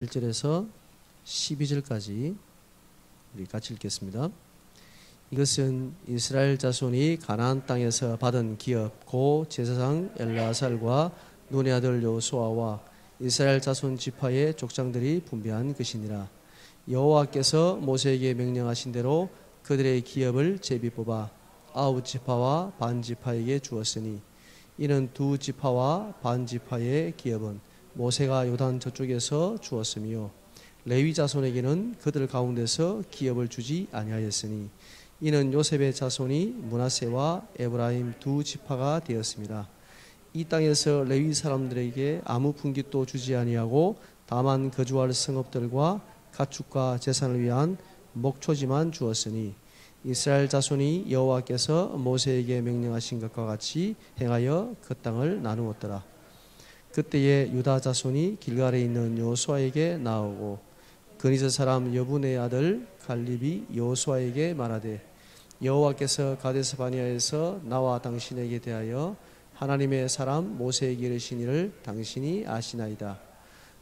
1절에서 12절까지 우리 같이 읽겠습니다. 이것은 이스라엘 자손이 가나안 땅에서 받은 기업 고 제사장 엘르아살과 눈의 아들 여호수아와 이스라엘 자손 지파의 족장들이 분배한 것이니라. 여호와께서 모세에게 명령하신 대로 그들의 기업을 제비 뽑아 9지파와 반 지파에게 주었으니 이는 2지파와 반 지파의 기업은 모세가 요단 저쪽에서 주었으며 레위 자손에게는 그들 가운데서 기업을 주지 아니하였으니 이는 요셉의 자손이 므낫세와 에브라임 2지파가 되었습니다. 이 땅에서 레위 사람들에게 아무 분깃도 주지 아니하고 다만 거주할 성읍들과 가축과 재산을 위한 목초지만 주었으니 이스라엘 자손이 여호와께서 모세에게 명령하신 것과 같이 행하여 그 땅을 나누었더라. 그때에 유다 자손이 길갈에 있는 여호수아에게 나오고 그니스 사람 여분의 아들 갈렙이 여호수아에게 말하되 여호와께서 가데스 바네아에서 나와 당신에게 대하여 하나님의 사람 모세에게 이르신 일을 당신이 아시나이다.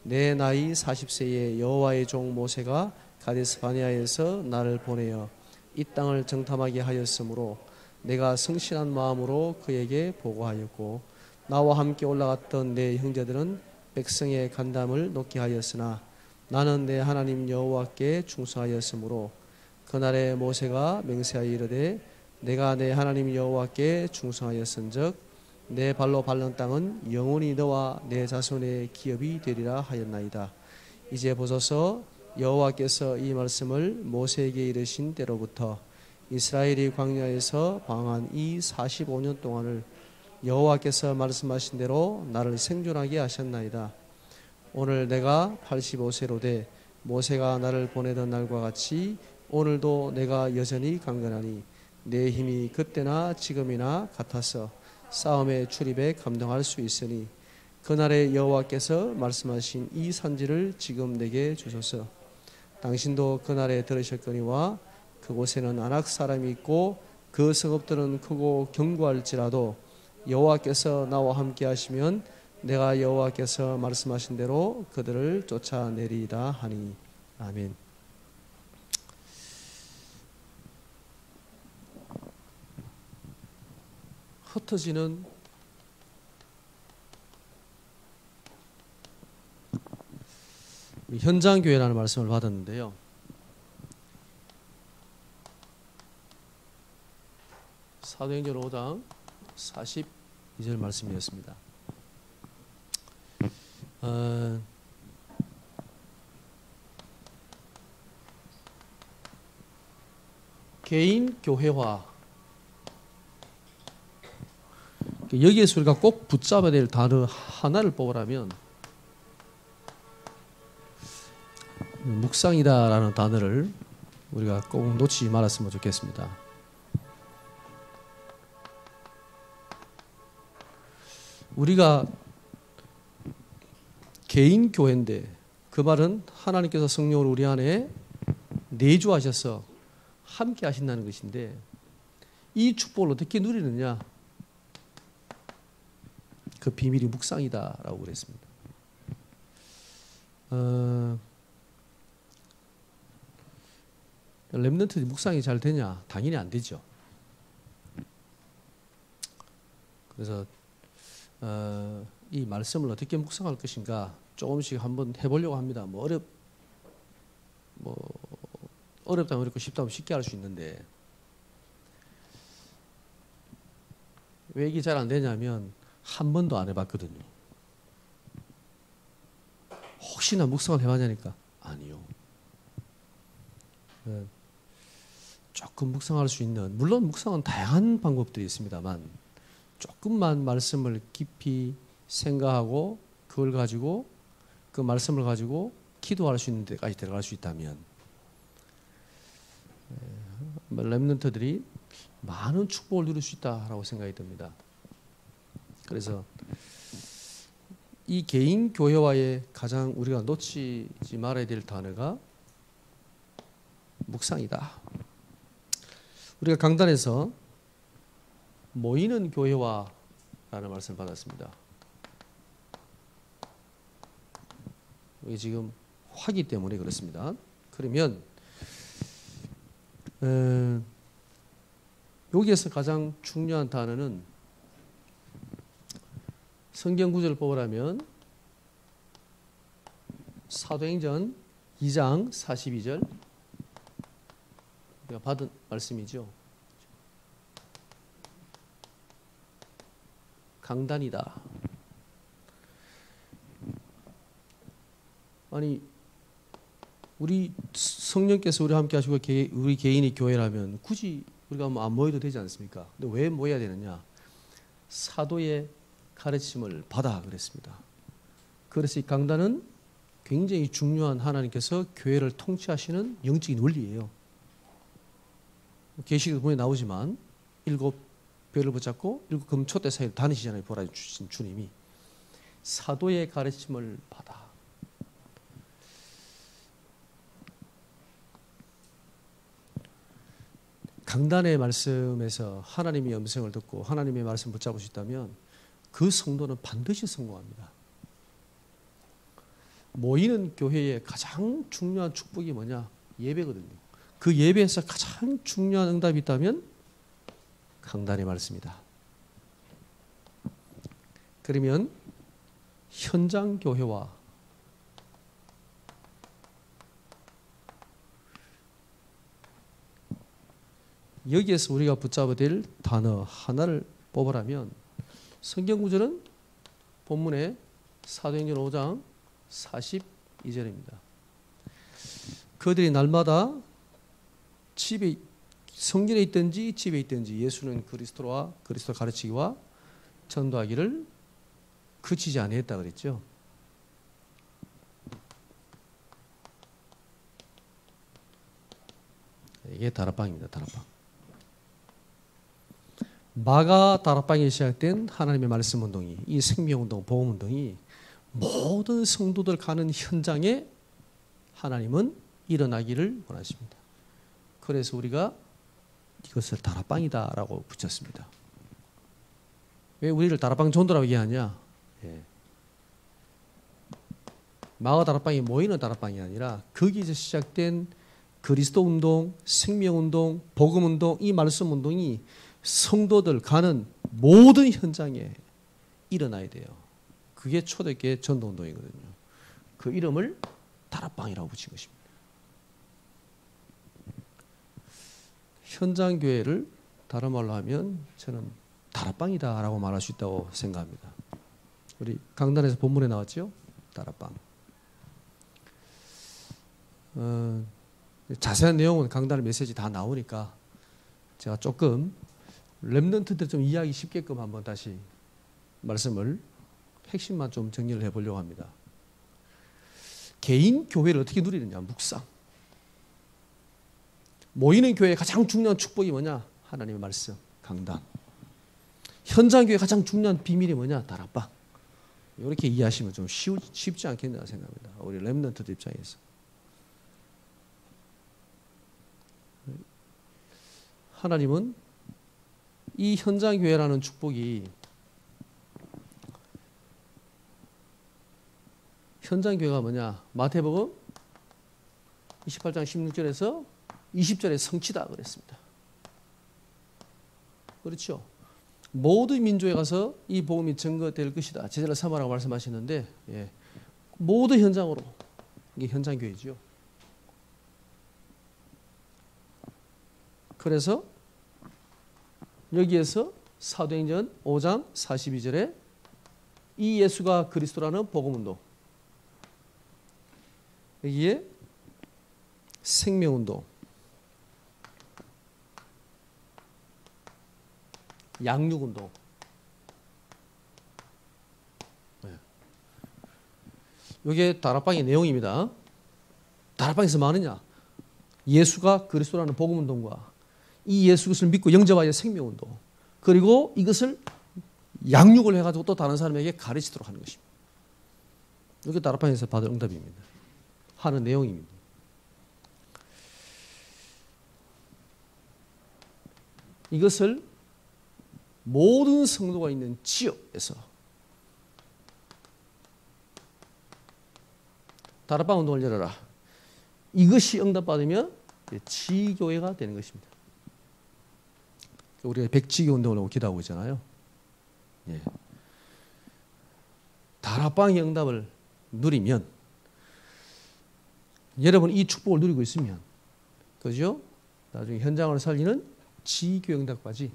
내 나이 40세에 여호와의 종 모세가 가데스 바네아에서 나를 보내어 이 땅을 정탐하게 하였으므로 내가 성실한 마음으로 그에게 보고하였고 나와 함께 올라갔던 내 형제들은 백성의 간담을 놓게 하였으나 나는 내 하나님 여호와께 충성하였으므로 그날에 모세가 맹세하여 이르되 내가 내 하나님 여호와께 충성하였은즉 내 발로 밟는 땅은 영원히 너와 내 자손의 기업이 되리라 하였나이다. 이제 보소서 여호와께서 이 말씀을 모세에게 이르신 때로부터 이스라엘이 광야에서 방황한 이 45년 동안을 여호와께서 말씀하신 대로 나를 생존하게 하셨나이다. 오늘 내가 85세로 돼 모세가 나를 보내던 날과 같이 오늘도 내가 여전히 강건하니 내 힘이 그때나 지금이나 같아서 싸움의 출입에 감당할 수 있으니 그날에 여호와께서 말씀하신 이 산지를 지금 내게 주소서. 당신도 그날에 들으셨거니와 그곳에는 아낙 사람이 있고 그 성읍들은 크고 견고할지라도 여호와께서 나와 함께 하시면 내가 여호와께서 말씀하신 대로 그들을 쫓아내리이다 하니. 아멘. 흩어지는 현장교회라는 말씀을 받았는데요. 사도행전 5장 42절 말씀이었습니다. 개인 교회화, 여기에서 우리가 꼭 붙잡아야 될 단어 하나를 뽑으라면 묵상이다라는 단어를 우리가 꼭 놓치지 말았으면 좋겠습니다. 우리가 개인 교회인데 그 말은 하나님께서 성령을 우리 안에 내주하셔서 함께 하신다는 것인데 이 축복을 어떻게 누리느냐? 그 비밀이 묵상이다라고 그랬습니다. 렘넌트 묵상이 잘 되냐? 당연히 안 되죠. 그래서 이 말씀을 어떻게 묵상할 것인가 조금씩 한번 해보려고 합니다. 어렵다면 어렵고 쉽다면 쉽게 할 수 있는데 왜 이게 잘 안 되냐면 한 번도 안 해봤거든요. 혹시나 묵상을 해봤냐니까 아니요. 조금 묵상할 수 있는, 물론 묵상은 다양한 방법들이 있습니다만 조금만 말씀을 깊이 생각하고 그걸 가지고 그 말씀을 가지고 기도할 수 있는 데까지 들어갈 수 있다면 렘넌트들이 많은 축복을 누릴 수 있다라고 생각이 듭니다. 그래서 이 개인 교회와의 가장 우리가 놓치지 말아야 될 단어가 묵상이다. 우리가 강단에서 모이는 교회와라는 말씀을 받았습니다. 여기 지금 하기 때문에 그렇습니다. 그러면 여기에서 가장 중요한 단어는 성경 구절을 뽑으라면 사도행전 2장 42절 우리가 받은 말씀이죠. 강단이다. 아니 우리 성령께서 우리와 함께 하시고 우리 개인이 교회라면 굳이 우리가 안 모여도 되지 않습니까? 근데 왜 모여야 되느냐? 사도의 가르침을 받아 그랬습니다. 그래서 이 강단은 굉장히 중요한 하나님께서 교회를 통치하시는 영적인 원리예요. 계시록 보에 나오지만 7 별을 붙잡고 7 금초대 사이를 다니시잖아요. 보라 주신 주님이. 사도의 가르침을 받아. 강단의 말씀에서 하나님의 음성을 듣고 하나님의 말씀 붙잡을 수 있다면 그 성도는 반드시 성공합니다. 모이는 교회의 가장 중요한 축복이 뭐냐? 예배거든요. 그 예배에서 가장 중요한 응답이 있다면 강단의 말씀이다. 그러면 현장 교회와 여기에서 우리가 붙잡아야 될 단어 하나를 뽑으라면 성경 구절은 본문의 사도행전 5장 42절입니다. 그들이 날마다 집에 성전에 있든지 집에 있든지 예수는 그리스도와 그리스도 가르치기와 전도하기를 그치지 아니했다 그랬죠. 이게 다락방입니다. 다락방. 마가 다락방에 시작된 하나님의 말씀 운동이 이 생명운동, 복음운동이 모든 성도들 가는 현장에 하나님은 일어나기를 원하십니다. 그래서 우리가 이것을 다락방이다라고 붙였습니다. 왜 우리를 다락방 전도라고 얘기하냐? 마가 다락방이 모이는 다락방이 아니라 거기에서 시작된 그리스도 운동, 생명 운동, 복음 운동, 이 말씀 운동이 성도들 가는 모든 현장에 일어나야 돼요. 그게 초대교회 전도 운동이거든요. 그 이름을 다락방이라고 붙인 것입니다. 현장 교회를 다른 말로 하면 저는 다락방이다라고 말할 수 있다고 생각합니다. 우리 강단에서 본문에 나왔죠? 다락방. 자세한 내용은 강단의 메시지 다 나오니까 제가 조금 렘넌트들 좀 이해하기 쉽게끔 한번 다시 말씀을 핵심만 좀 정리를 해보려고 합니다. 개인 교회를 어떻게 누리느냐? 묵상. 모이는 교회의 가장 중요한 축복이 뭐냐? 하나님의 말씀, 강단. 현장 교회의 가장 중요한 비밀이 뭐냐? 다락방. 이렇게 이해하시면 좀 쉽지 않겠나 생각합니다. 우리 렘넌트들 입장에서. 하나님은 이 현장 교회라는 축복이 현장 교회가 뭐냐? 마태복음 28장 16절에서 20절에 성취다 그랬습니다. 그렇죠? 모든 민족에 가서 이 복음이 증거될 것이다. 제자를 삼으라고 말씀하시는데 모든 현장으로 이게 현장 교회죠. 그래서 여기에서 사도행전 5장 42절에 이 예수가 그리스도라는 복음운동, 여기에 생명운동, 양육운동, 이게 다락방의 내용입니다. 다락방에서 뭐 하느냐? 예수가 그리스도라는 복음운동과 이 예수 그리스도를 믿고 영접하여 생명운동, 그리고 이것을 양육을 해가지고 또 다른 사람에게 가르치도록 하는 것입니다. 이게 다락방에서 받은 응답입니다. 하는 내용입니다. 이것을 모든 성도가 있는 지역에서 다락방 운동을 열어라. 이것이 응답받으면 지교회가 되는 것입니다. 우리가 백지교 운동을 하고 기도하고 있잖아요. 예. 다락방의 응답을 누리면, 여러분 이 축복을 누리고 있으면, 그죠? 나중에 현장을 살리는 지교 응답까지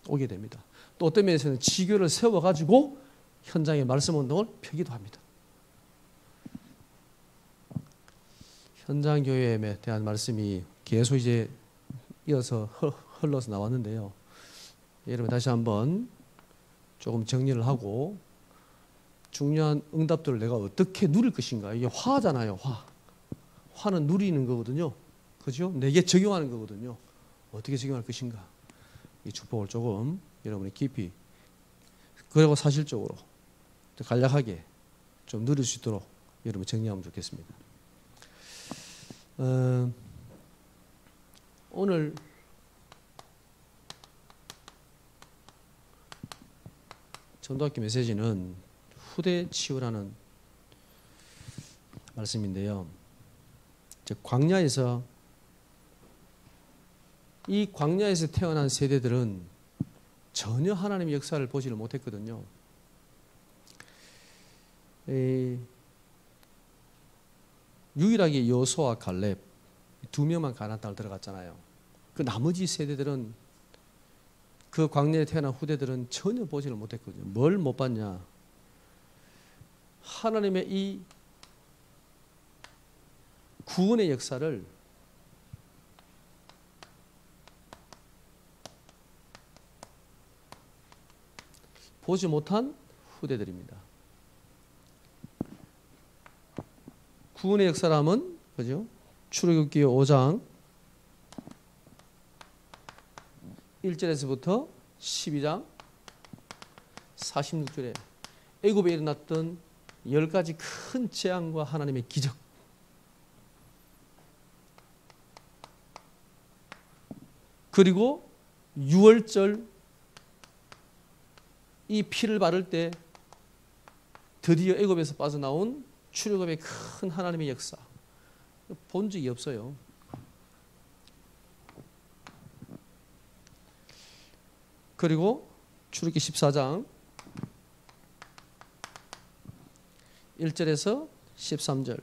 오게 됩니다. 또 어떤 면에서는 지교를 세워가지고 현장의 말씀 운동을 펴기도 합니다. 현장 교회에 대한 말씀이 계속 이제 이어서 흘러서 나왔는데요. 여러분 다시 한번 조금 정리를 하고, 중요한 응답들을 내가 어떻게 누릴 것인가. 이게 화잖아요. 화는 누리는 거거든요. 그죠? 내게 적용하는 거거든요. 어떻게 적용할 것인가. 이 축복을 조금 여러분이 깊이, 그리고 사실적으로 간략하게 좀 누릴 수 있도록 여러분 정리하면 좋겠습니다. 오늘 전도학교 메시지는 후대 치유라는 말씀인데요. 즉 광야에서, 이 광야에서 태어난 세대들은 전혀 하나님의 역사를 보지를 못했거든요. 유일하게 여호수아와 갈렙 두 명만 가나안 땅을 들어갔잖아요. 그 나머지 세대들은, 그 광야에 태어난 후대들은 전혀 보지를 못했거든요. 뭘 못 봤냐? 하나님의 이 구원의 역사를 보지 못한 후대들입니다. 구원의 역사라면, 그죠? 출애굽기 5장 1절에서부터 12장 46절에 애굽에 일어났던 10가지 큰 재앙과 하나님의 기적, 그리고 6월절 이 피를 바를 때 드디어 애굽에서 빠져나온 출애굽의 큰 하나님의 역사, 본 적이 없어요. 그리고 출애굽기 14장 1절에서 13절,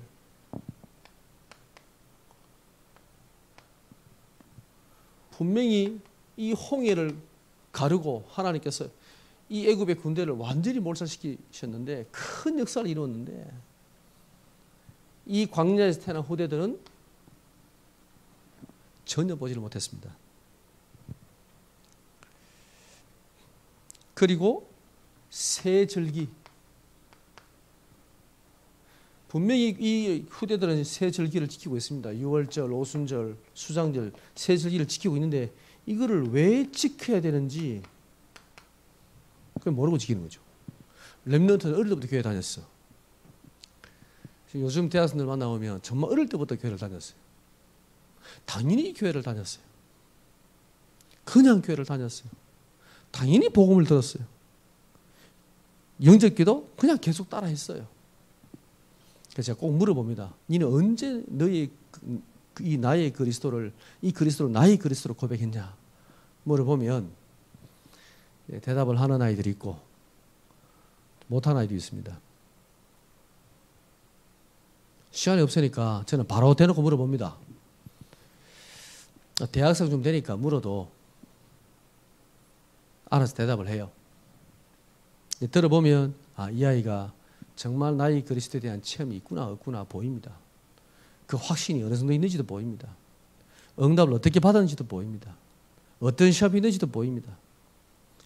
분명히 이 홍해를 가르고 하나님께서 이 애굽의 군대를 완전히 몰살시키셨는데, 큰 역사를 이루었는데, 이 광야에서 태어난 후대들은 전혀 보지를 못했습니다. 그리고 새 절기, 분명히 이 후대들은 새 절기를 지키고 있습니다. 유월절, 오순절, 수장절, 새 절기를 지키고 있는데, 이거를 왜 지켜야 되는지 그걸 모르고 지키는 거죠. 렘넌트는 어릴 때부터 교회 다녔어. 요즘 대학생들 만나보면 정말 어릴 때부터 교회를 다녔어요. 당연히 교회를 다녔어요. 그냥 교회를 다녔어요. 당연히 복음을 들었어요. 영접기도 그냥 계속 따라 했어요. 그래서 제가 꼭 물어봅니다. 너는 언제 너의 이 나의 그리스도를, 이 그리스도를 나의 그리스도로 고백했냐 물어보면 대답을 하는 아이들이 있고 못하는 아이도 있습니다. 시간이 없으니까 저는 바로 대놓고 물어봅니다. 대학생 좀 되니까 물어도 알아서 대답을 해요. 들어보면 이 아이가 정말 나의 그리스도에 대한 체험이 있구나 없구나 보입니다. 그 확신이 어느 정도 있는지도 보입니다. 응답을 어떻게 받았는지도 보입니다. 어떤 시험이 있는지도 보입니다.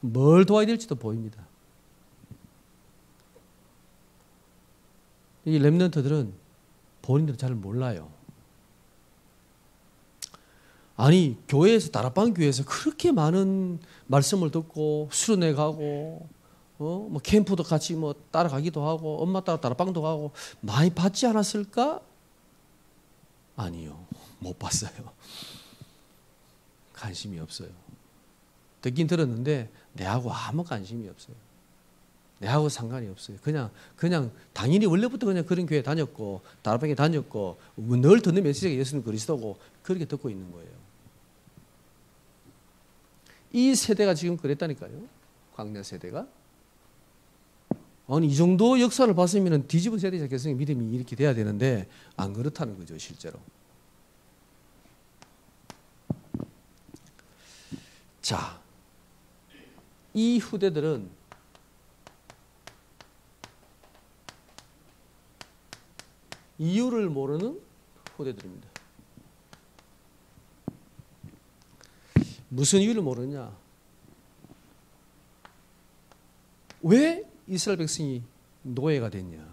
뭘 도와야 될지도 보입니다. 이 렘넌트들은 본인들은 잘 몰라요. 아니 교회에서, 다락방 교회에서 그렇게 많은 말씀을 듣고 수련회 가고 뭐 캠프도 같이 뭐 따라가기도 하고 엄마 따라 다락방도 가고 많이 받지 않았을까? 아니요, 못 봤어요. 관심이 없어요. 듣긴 들었는데 내하고 아무 관심이 없어요. 내하고 상관이 없어요. 그냥 당연히 원래부터 그냥 그런 교회 다녔고 다락방에 다녔고 늘 듣는 메시지가 예수는 그리스도고 그렇게 듣고 있는 거예요. 이 세대가 지금 그랬다니까요. 광야 세대가. 아니 이 정도 역사를 봤으면 뒤집어 져야 되지 않겠어요? 믿음이 이렇게 돼야 되는데 안 그렇다는 거죠, 실제로. 자, 이 후대들은 이유를 모르는 후대들입니다. 무슨 이유를 모르냐? 왜 이스라엘 백성이 노예가 됐냐?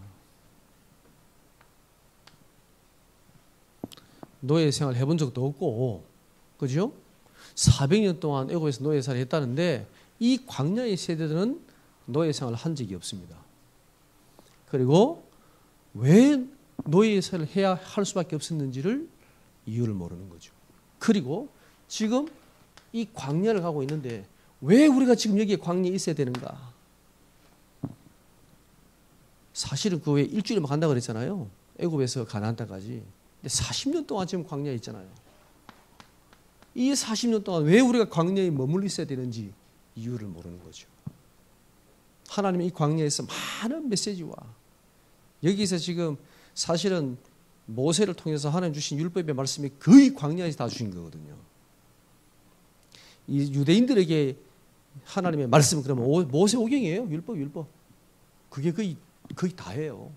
노예 생활 해본 적도 없고, 그죠? 400년 동안 애굽에서 노예 생활을 했다는데 이 광야의 세대들은 노예 생활을 한 적이 없습니다. 그리고 왜 노예 생활을 해야 할 수밖에 없었는지를 이유를 모르는 거죠. 그리고 지금 이 광야를 가고 있는데 왜 우리가 지금 여기에 광야에 있어야 되는가? 사실은 그 왜 일주일만 간다 그랬잖아요. 애굽에서 가나안 땅까지. 근데 40년 동안 지금 광야에 있잖아요. 이 40년 동안 왜 우리가 광야에 머물러 있어야 되는지 이유를 모르는 거죠. 하나님이 이 광야에서 많은 메시지와 여기서 지금 사실은 모세를 통해서 하나님 주신 율법의 말씀이 거의 광야에서 다 주신 거거든요. 이 유대인들에게 하나님의 말씀은 그러면 모세 오경이에요. 율법. 그게 거의 다예요.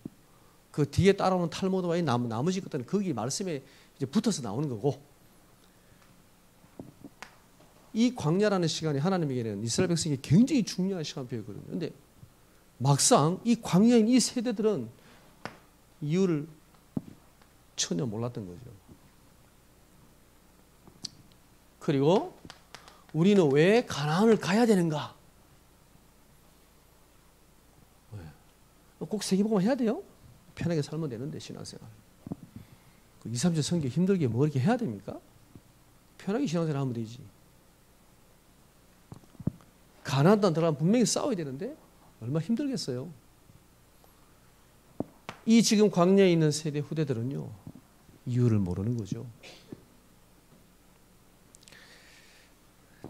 그 뒤에 따라오는 탈무드와 나머지 것들은 거기 말씀에 이제 붙어서 나오는 거고, 이 광야라는 시간이 하나님에게는 이스라엘 백성이 굉장히 중요한 시간표였거든요. 그런데 막상 이 광야인 이 세대들은 이유를 전혀 몰랐던 거죠. 그리고 우리는 왜 가나안을 가야 되는가? 꼭 세계복음만 해야 돼요? 편하게 살면 되는데 신앙생활. 2, 3주 성경 힘들게 뭐 이렇게 해야 됩니까? 편하게 신앙생활 하면 되지. 가나안 땅 들어가면 분명히 싸워야 되는데 얼마나 힘들겠어요. 이 지금 광야에 있는 세대 후대들은요, 이유를 모르는 거죠.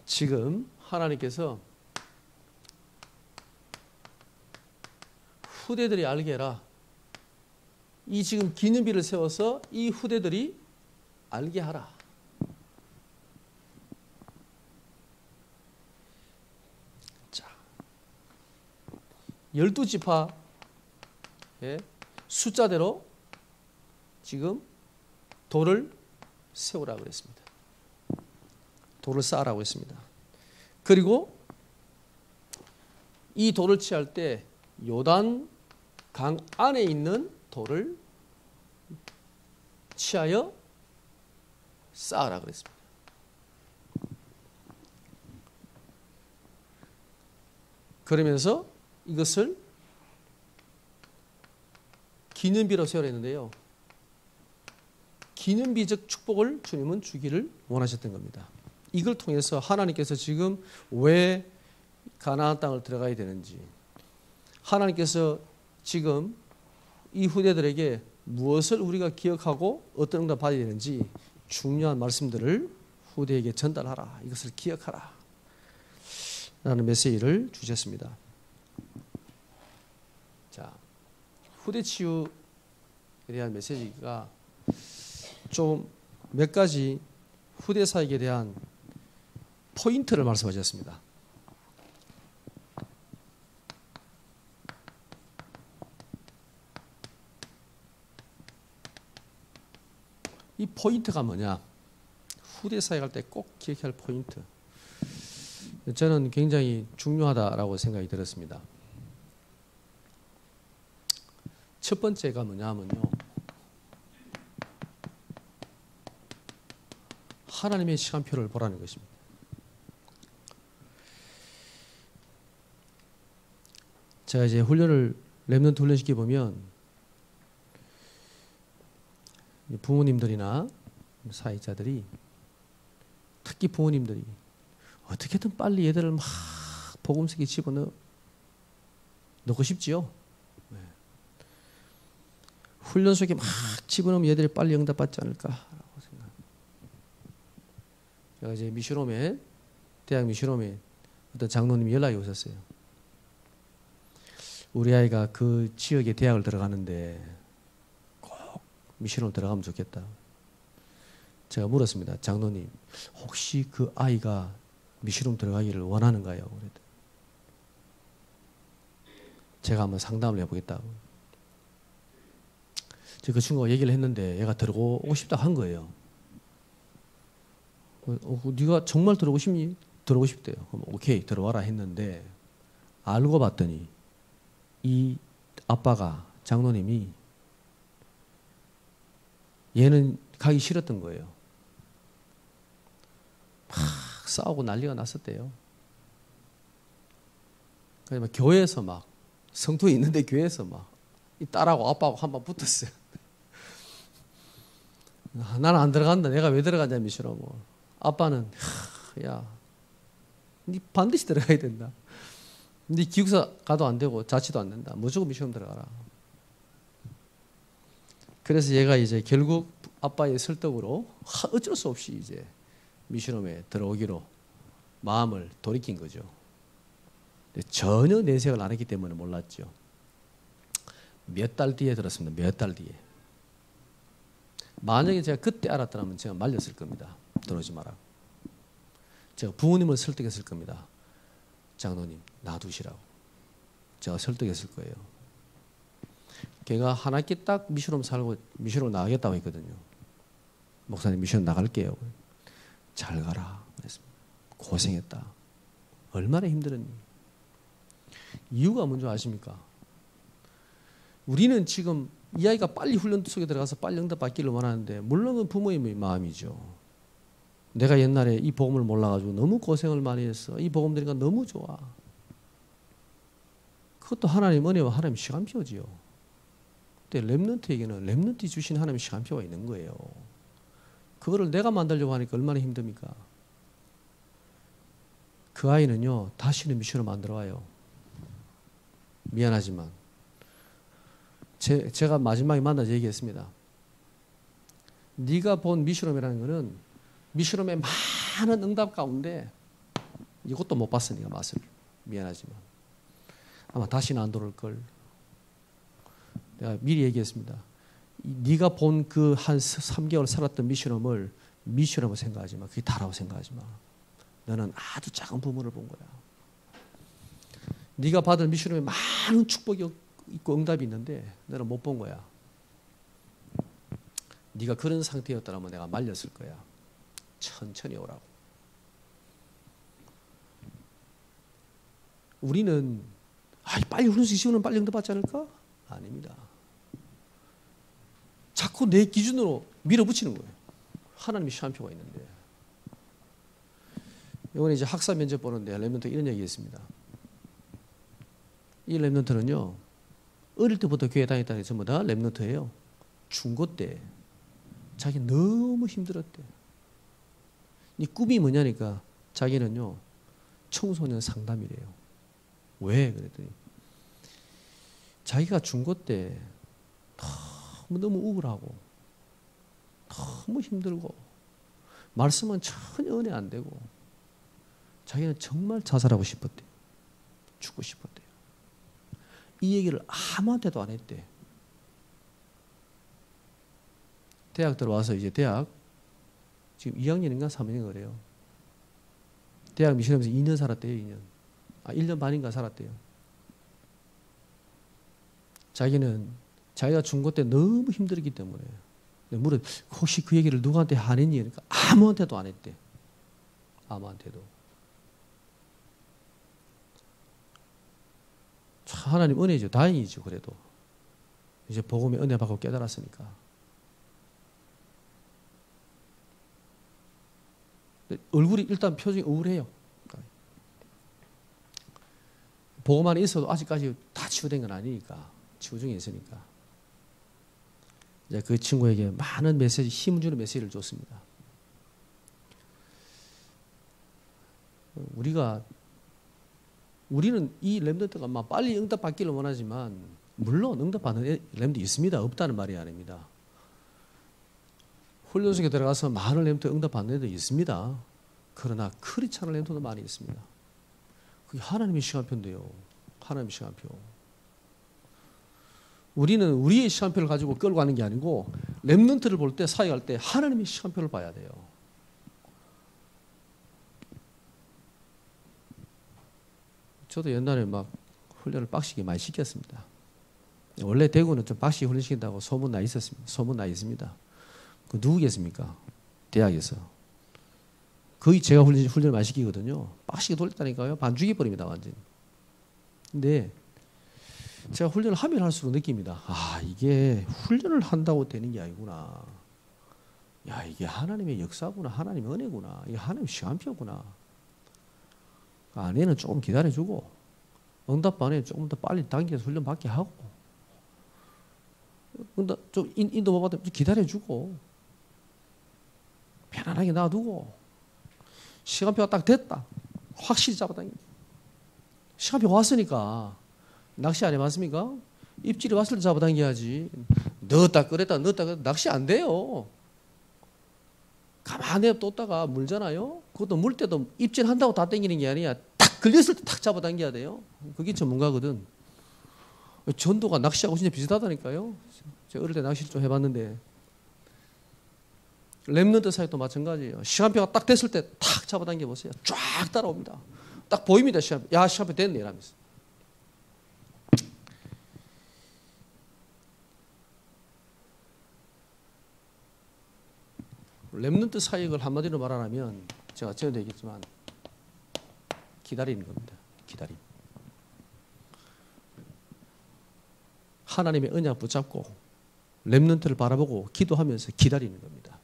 지금 하나님께서 후대들이 알게 해라. 이 지금 기념비를 세워서 이 후대들이 알게 하라. 자, 12지파의 숫자대로 지금 돌을 세우라고 했습니다. 돌을 쌓으라고 했습니다. 그리고 이 돌을 취할 때 요단 강 안에 있는 돌을 취하여 쌓으라 그랬습니다. 그러면서 이것을 기념비로 세우라 했는데요. 기념비적 축복을 주님은 주기를 원하셨던 겁니다. 이걸 통해서 하나님께서 지금 왜 가나안 땅을 들어가야 되는지, 하나님께서 지금 이 후대들에게 무엇을 우리가 기억하고 어떤 응답 받아야 되는지 중요한 말씀들을 후대에게 전달하라. 이것을 기억하라. 라는 메시지를 주셨습니다. 자, 후대 치유에 대한 메시지가 좀 몇 가지 후대 사역에 대한 포인트를 말씀하셨습니다. 이 포인트가 뭐냐? 후대 사역할 때 꼭 기억해야 할 포인트. 저는 굉장히 중요하다라고 생각이 들었습니다. 첫 번째가 뭐냐면요, 하나님의 시간표를 보라는 것입니다. 제가 이제 렘넌트 훈련시켜 보면 부모님들이나 사회자들이, 특히 부모님들이 어떻게든 빨리 얘들을 막 복음석에 집어넣어. 넣고 싶지요? 네. 훈련 속에 막 집어넣으면 얘들이 빨리 응답받지 않을까라고 생각. 제가 이제 미슈롬에 대학 미슈롬에 어떤 장로님이 연락이 오셨어요. 우리 아이가 그 지역의 대학을 들어가는데 꼭 미슈롬 들어가면 좋겠다. 제가 물었습니다. 장로님, 혹시 그 아이가 미슈롬 들어가기를 원하는가요? 그랬더니 제가 한번 상담을 해보겠다고. 그 친구가 얘기를 했는데 얘가 들어오고 싶다고 한 거예요. 네가 정말 들어오고 싶니? 들어오고 싶대요. 그럼 오케이 들어와라 했는데 알고 봤더니 이 아빠가 장로님이 얘는 가기 싫었던 거예요. 막 싸우고 난리가 났었대요. 그래서 교회에서 막 성도에 있는데 교회에서 막 이 딸하고 아빠하고 한번 붙었어요. 나는 안 들어간다. 내가 왜 들어가냐 미시라고. 뭐. 아빠는 야, 니 반드시 들어가야 된다. 니 기숙사 가도 안 되고 자취도 안 된다. 무조건 미시험 들어가라. 그래서 얘가 이제 결국 아빠의 설득으로 어쩔 수 없이 이제 미시험에 들어오기로 마음을 돌이킨 거죠. 전혀 내색을 안 했기 때문에 몰랐죠. 몇 달 뒤에 들었습니다. 몇 달 뒤에. 만약에 제가 그때 알았더라면 제가 말렸을 겁니다. 들어오지 마라. 제가 부모님을 설득했을 겁니다. 장로님 놔두시라고. 제가 설득했을 거예요. 걔가 한 학기 딱 미슈럼 살고 미슈럼 나가겠다고 했거든요. 목사님 미슈럼 나갈게요. 잘 가라. 그랬습니다. 고생했다. 얼마나 힘들었니? 이유가 뭔지 아십니까? 우리는 지금 이 아이가 빨리 훈련 속에 들어가서 빨리 응답받기를 원하는데 물론 부모님의 마음이죠. 내가 옛날에 이 복음을 몰라가지고 너무 고생을 많이 했어. 이 복음 들으니까 너무 좋아. 그것도 하나님 은혜와 하나님 시간표지요. 근데 렘넌트에게는 렘넌트 주신 하나님의 시간표가 있는 거예요. 그거를 내가 만들려고 하니까 얼마나 힘듭니까? 그 아이는요 다시는 미션을 만들어 와요. 미안하지만 제가 마지막에 만나서 얘기했습니다. 네가 본 미슈럼이라는 것은 미슈럼의 많은 응답 가운데 이것도 못 봤어. 네가 맛을. 미안하지만 아마 다시는 안 돌아올 걸. 내가 미리 얘기했습니다. 네가 본 그 한 3개월 살았던 미슈럼을 미슈럼으로 생각하지 마. 그게 다라고 생각하지 마. 너는 아주 작은 부분을 본 거야. 네가 받은 미슈럼에 많은 축복이 있고 응답이 있는데 너는 못 본 거야. 네가 그런 상태였더라면 내가 말렸을 거야. 천천히 오라고. 우리는 빨리 훈련소 시우면 빨리 응답받지 않을까? 아닙니다. 자꾸 내 기준으로 밀어붙이는 거예요. 하나님의 시간표가 있는데. 이번에 이제 학사 면접 보는데 렘넌트 이런 얘기했습니다. 이 렘넌트는요 어릴 때부터 교회 다녔다는 게 전부 다 렘넌트예요. 중고 때 자기 너무 힘들었대. 이 꿈이 뭐냐니까 자기는요 청소년 상담이래요. 왜? 그랬더니 자기가 중고 때 너무 우울하고 너무 힘들고 말씀은 전혀 은혜 안 되고 자기는 정말 자살하고 싶었대요. 죽고 싶었대요. 이 얘기를 아무한테도 안 했대. 대학 들어와서 이제 대학 지금 2학년인가 3학년 그래요. 대학 미션하면서 2년 살았대요. 2년. 1년 반인가 살았대요. 자기는 자기가 중고 때 너무 힘들었기 때문에 물어 혹시 그 얘기를 누구한테 안 했니? 그러니까 아무한테도 안 했대. 아무한테도. 하나님 은혜죠. 다행이죠. 그래도 이제 복음의 은혜 받고 깨달았으니까. 얼굴이 일단 표정이 우울해요. 복음 안에 있어도 아직까지 다 치유된 건 아니니까. 치유 중에 있으니까. 이제 그 친구에게 많은 메시지, 힘 주는 메시지를 줬습니다. 우리가 우리는 이 렘넌트가 막 빨리 응답받기를 원하지만 물론 응답받는 렘도 있습니다. 없다는 말이 아닙니다. 훈련 속에 들어가서 많은 렘도 응답받는 애도 있습니다. 그러나 그렇지 않은 렘도 많이 있습니다. 그게 하나님의 시간표인데요. 하나님의 시간표. 우리는 우리의 시간표를 가지고 끌고 가는 게 아니고 렘넌트를 볼 때 사역할 때 하나님의 시간표를 봐야 돼요. 저도 옛날에 막 훈련을 빡시게 많이 시켰습니다. 원래 대구는 좀 빡시게 훈련시킨다고 소문 나 있었습니다. 소문 나 있습니다. 그 누구겠습니까? 대학에서. 거의 제가 훈련을 많이 시키거든요. 빡시게 돌렸다니까요. 반 죽여버립니다. 완전히. 근데 제가 훈련을 하면 할수록 느낍니다. 아, 이게 훈련을 한다고 되는 게 아니구나. 야, 이게 하나님의 역사구나. 하나님의 은혜구나. 이게 하나님의 시간표구나. 아내는 조금 기다려주고 응답반에 조금 더 빨리 당겨서 훈련 받게 하고 좀 인도 못 받으면 기다려주고 편안하게 놔두고 시간표가 딱 됐다. 확실히 잡아당겨. 시간표가 왔으니까 낚시 안 해봤습니까? 입질이 왔을 때 잡아당겨야지. 넣었다 끓였다 넣었다 끓였다 낚시 안 돼요. 가만히 뒀다가 물잖아요. 그것도 물 때도 입질한다고 다 당기는 게 아니야. 딱 걸렸을 때 탁 잡아당겨야 돼요. 그게 전문가거든. 전도가 낚시하고 진짜 비슷하다니까요. 제가 어릴 때 낚시를 좀 해봤는데 렘넌트 사역도 마찬가지예요. 시간표가 딱 됐을 때 탁 잡아당겨 보세요. 쫙 따라옵니다. 딱 보입니다. 시간표. 야, 시간표 됐네 이러면서. 렘넌트 사역을 한마디로 말하면 제가 전에도 얘기했지만 기다리는 겁니다. 기다림. 하나님의 언약 붙잡고 렘넌트를 바라보고 기도하면서 기다리는 겁니다.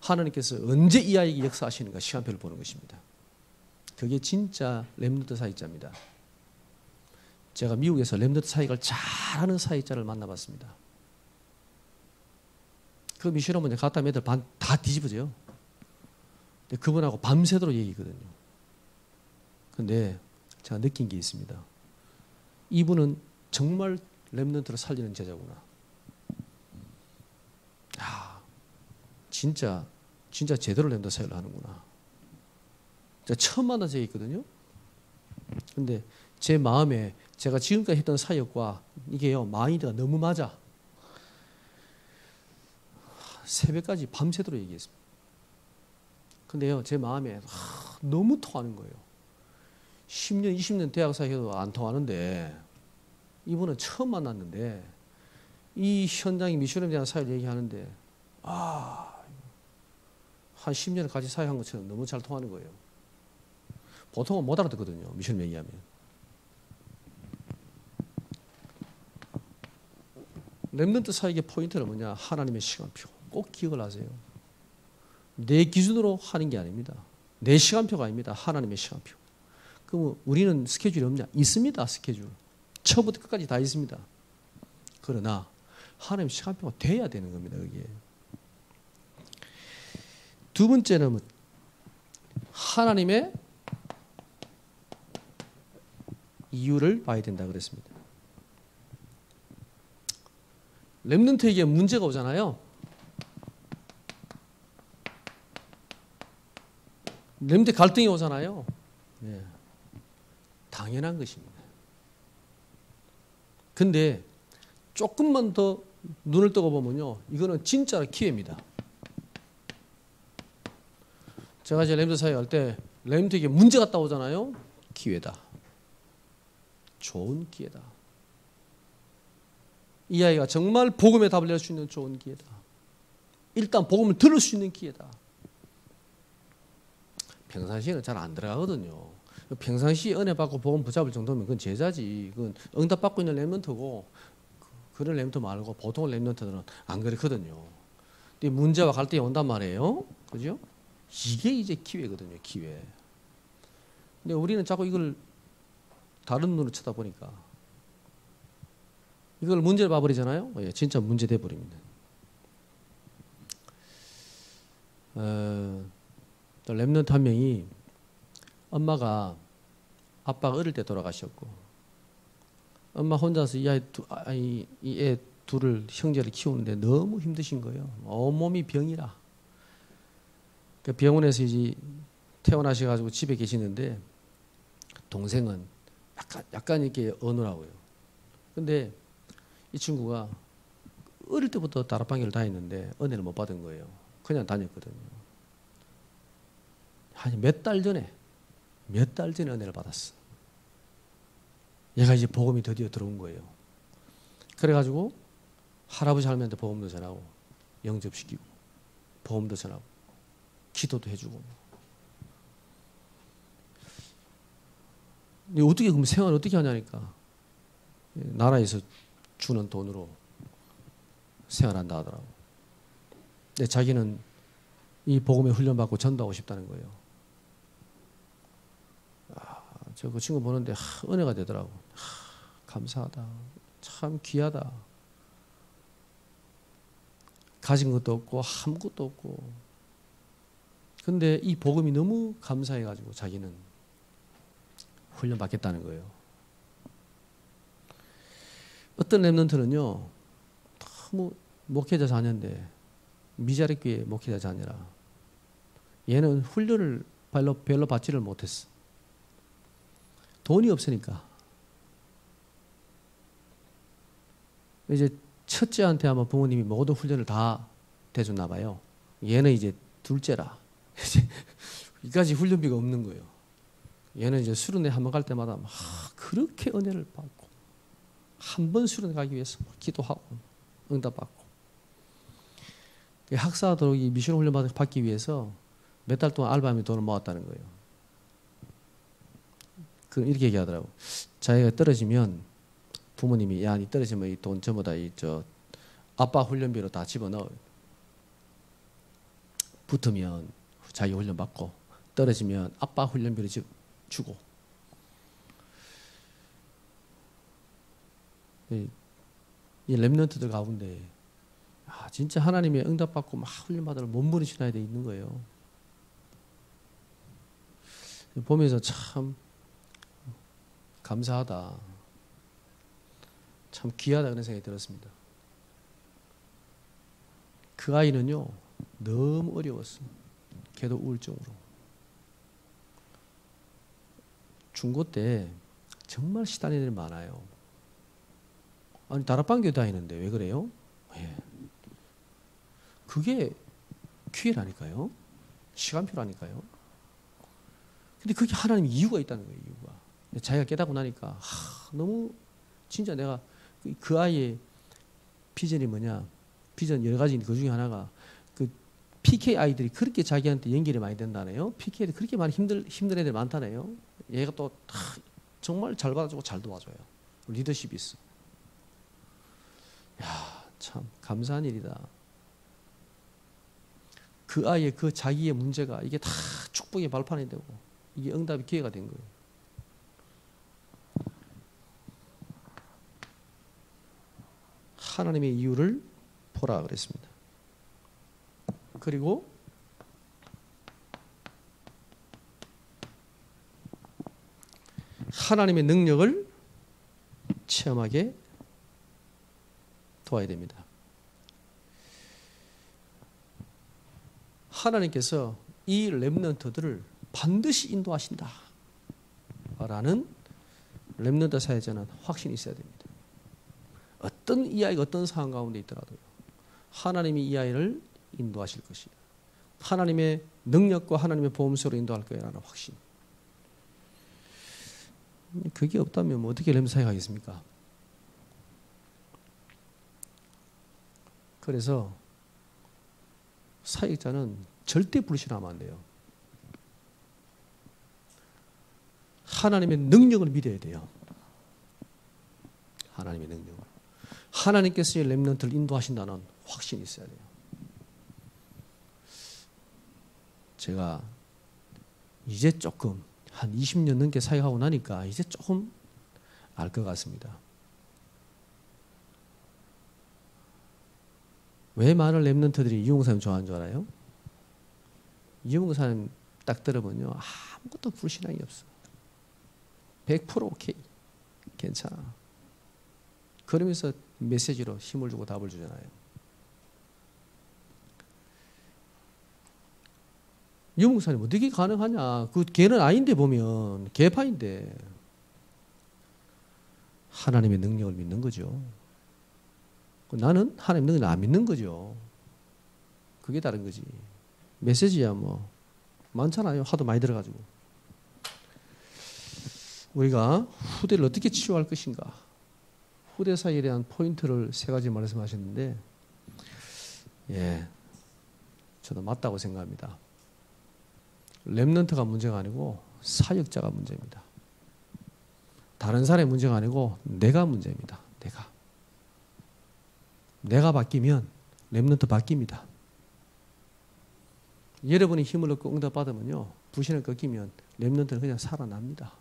하나님께서 언제 이 아이에게 역사하시는가 시간표를 보는 것입니다. 그게 진짜 렘넌트 사역자입니다. 제가 미국에서 렘넌트 사역을 잘하는 사역자를 만나봤습니다. 그 미션홈은 갔다 오면 애들 다 뒤집어져요. 근데 그분하고 밤새도록 얘기거든요. 근데 제가 느낀 게 있습니다. 이분은 정말 렘넌트를 살리는 제자구나. 아, 진짜 제대로 렘넌트 사역을 하는구나. 제가 처음 만난 적이 있거든요. 근데 제 마음에 제가 지금까지 했던 사역과 이게요, 마인드가 너무 맞아. 새벽까지 밤새도록 얘기했습니다. 근데요, 제 마음에 너무 통하는 거예요. 10년, 20년 대학 사역해도 안 통하는데 이분은 처음 만났는데 이 현장의 미션에 대한 사역을 얘기하는데 한 10년을 같이 사역한 것처럼 너무 잘 통하는 거예요. 보통은 못 알아듣거든요. 미션 얘기하면. 렘넌트 사역의 포인트는 뭐냐? 하나님의 시간표. 꼭 기억을 하세요. 내 기준으로 하는 게 아닙니다. 내 시간표가 아닙니다. 하나님의 시간표. 그럼 우리는 스케줄이 없냐? 있습니다. 스케줄. 처음부터 끝까지 다 있습니다. 그러나 하나님의 시간표가 돼야 되는 겁니다. 그게. 두 번째는 하나님의 이유를 봐야 된다 그랬습니다. 렘넌트에게 문제가 오잖아요. 렘넌트 갈등이 오잖아요. 네. 당연한 것입니다. 근데 조금만 더 눈을 뜨고 보면요, 이거는 진짜 기회입니다. 제가 이제 렘넌트 사역할 때 렘넌트에게 문제가 갔다 오잖아요. 기회다. 좋은 기회다. 이 아이가 정말 복음에 답을 낼 수 있는 좋은 기회다. 일단 복음을 들을 수 있는 기회다. 평상시에는 잘 안 들어가거든요. 평상시에 은혜 받고 복음 붙잡을 정도면 그건 제자지. 그건 응답 받고 있는 렘넌트고, 그런 렘넌트 말고 보통 렘넌트들은 안 그렇거든요. 근데 문제와 갈등이 온단 말이에요. 그죠? 이게 이제 기회거든요. 기회. 근데 우리는 자꾸 이걸 다른 눈으로 쳐다보니까 이걸 문제를 봐버리잖아요. 예, 진짜 문제 돼버립니다. 또 렘넌트 한 명이 엄마가 아빠가 어릴 때 돌아가셨고 엄마 혼자서 이 애 둘을 형제를 키우는데 너무 힘드신 거예요. 온몸이 병이라. 그 병원에서 이제 퇴원하셔가지고 집에 계시는데 동생은 약간 이렇게 어느라고요. 근데 이 친구가 어릴 때부터 다락방교를 다녔는데 은혜를 못 받은 거예요. 그냥 다녔거든요. 한 몇 달 전에 은혜를 받았어. 얘가 이제 복음이 드디어 들어온 거예요. 그래가지고 할아버지 할머니한테 복음도 전하고 영접시키고 복음도 전하고 기도도 해주고. 어떻게 그럼 생활을 어떻게 하냐니까 나라에서 주는 돈으로 생활한다 하더라고. 근데 자기는 이 복음에 훈련받고 전도하고 싶다는 거예요. 저 그 친구 보는데 은혜가 되더라고. 감사하다. 참 귀하다. 가진 것도 없고 아무것도 없고. 근데 이 복음이 너무 감사해가지고 자기는 훈련받겠다는 거예요. 어떤 렘넌트는요, 너무 목회자 자녀인데 미자립 교회 목회자 자녀라. 얘는 훈련을 별로 받지를 못했어. 돈이 없으니까. 이제 첫째한테 아마 부모님이 모든 훈련을 다 대줬나 봐요. 얘는 이제 둘째라. 이까지 훈련비가 없는 거예요. 얘는 이제 수련회 한번 갈 때마다 막 그렇게 은혜를 받고 한 번 수련회 가기 위해서 기도하고 응답받고 학사하도록 이 미션 훈련 받기 위해서 몇 달 동안 알바하며 돈을 모았다는 거예요. 이렇게 얘기하더라고. 자기가 떨어지면 부모님이 야, 니 떨어지면 이 돈 전부 다 아빠 훈련비로 다 집어넣어. 붙으면 자기 훈련 받고 떨어지면 아빠 훈련비로 주고. 이 렘넌트들 가운데 진짜 하나님의 응답받고 막 훈련받으러 몸부림치는 아이들이 있는 거예요. 보면서 참 감사하다. 참 귀하다 그런 생각이 들었습니다. 그 아이는요 너무 어려웠어. 걔도 우울증으로. 중고 때 정말 시달리는 일이 많아요. 아니 다락방교 다니는데 왜 그래요? 예. 그게 기회라니까요. 시간표라니까요. 근데 그게 하나님 이유가 있다는 거예요. 이유가. 자기가 깨닫고 나니까 너무 진짜 내가 그 아이의 비전이 뭐냐. 비전 여러 가지인데 그 중에 하나가 그 PK 아이들이 그렇게 자기한테 연결이 많이 된다네요. PK들이 그렇게 많이 힘든 애들 많다네요. 얘가 또 정말 잘 받아주고 잘 도와줘요. 리더십이 있어. 야, 참 감사한 일이다. 그 아이의 그 자기의 문제가 이게 다 축복의 발판이 되고 이게 응답의 기회가 된 거예요. 하나님의 이유를 보라 그랬습니다. 그리고 하나님의 능력을 체험하게 도와야 됩니다. 하나님께서 이 렘넌트들을 반드시 인도하신다 라는 렘넌트 사회자는 확신이 있어야 됩니다. 어떤 이 아이가 어떤 상황 가운데 있더라도요. 하나님이 이 아이를 인도하실 것이다. 하나님의 능력과 하나님의 보험수로 인도할 거라는 확신. 그게 없다면 뭐 어떻게 렘넌트 사회가 하겠습니까? 그래서 사역자는 절대 불신하면 안 돼요. 하나님의 능력을 믿어야 돼요. 하나님의 능력을. 하나님께서 이 렘넌트를 인도하신다는 확신이 있어야 돼요. 제가 이제 조금 한 20년 넘게 사역하고 나니까 이제 조금 알 것 같습니다. 왜 많은 렘넌트들이 이용국 사님 좋아하는 줄 알아요? 이용국 사님 딱 들어보면요 아무것도 불신앙이 없어. 100% 오케이. 괜찮아. 그러면서 메시지로 힘을 주고 답을 주잖아요. 유목사님 어떻게 가능하냐. 그 걔는 아닌데 보면 개파인데. 하나님의 능력을 믿는 거죠. 나는 하나님 능력을 안 믿는 거죠. 그게 다른 거지. 메시지야 뭐 많잖아요. 하도 많이 들어가지고. 우리가 후대를 어떻게 치유할 것인가. 후대 사이에 대한 포인트를 3가지 말씀하셨는데 저도 맞다고 생각합니다. 렘넌트가 문제가 아니고 사역자가 문제입니다. 다른 사람의 문제가 아니고 내가 문제입니다. 내가 바뀌면 렘넌트 바뀝니다. 여러분이 힘을 얻고 응답받으면요. 부신을 꺾이면 렘넌트는 그냥 살아납니다.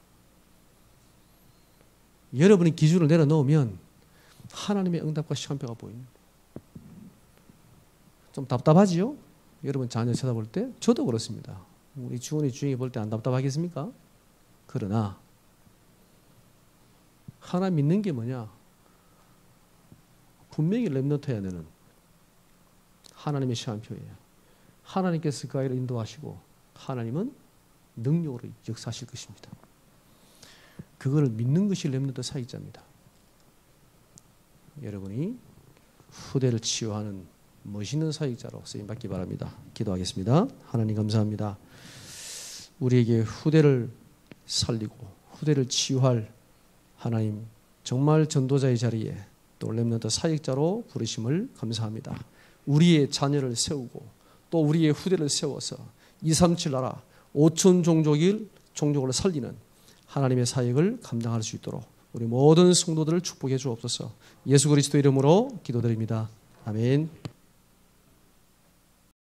여러분이 기준을 내려놓으면 하나님의 응답과 시간표가 보입니다. 좀 답답하지요? 여러분 자녀 쳐다볼 때 저도 그렇습니다. 우리 주원이 주영이 볼 때 안 답답하겠습니까? 그러나 하나 믿는 게 뭐냐? 분명히 렘넌트야 너는. 하나님의 시간표예요. 하나님께서 그 아이를 인도하시고 하나님은 능력으로 역사하실 것입니다. 그걸 믿는 것이 렘넌트 사역자입니다. 여러분이 후대를 치유하는 멋있는 사역자로 쓰임받기 바랍니다. 기도하겠습니다. 하나님 감사합니다. 우리에게 후대를 살리고 후대를 치유할 하나님 정말 전도자의 자리에 또 렘넌트 사역자로 부르심을 감사합니다. 우리의 자녀를 세우고 또 우리의 후대를 세워서 237 나라 5천 종족을 살리는 하나님의 사역을 감당할 수 있도록 우리 모든 성도들을 축복해 주옵소서. 예수 그리스도 이름으로 기도드립니다. 아멘.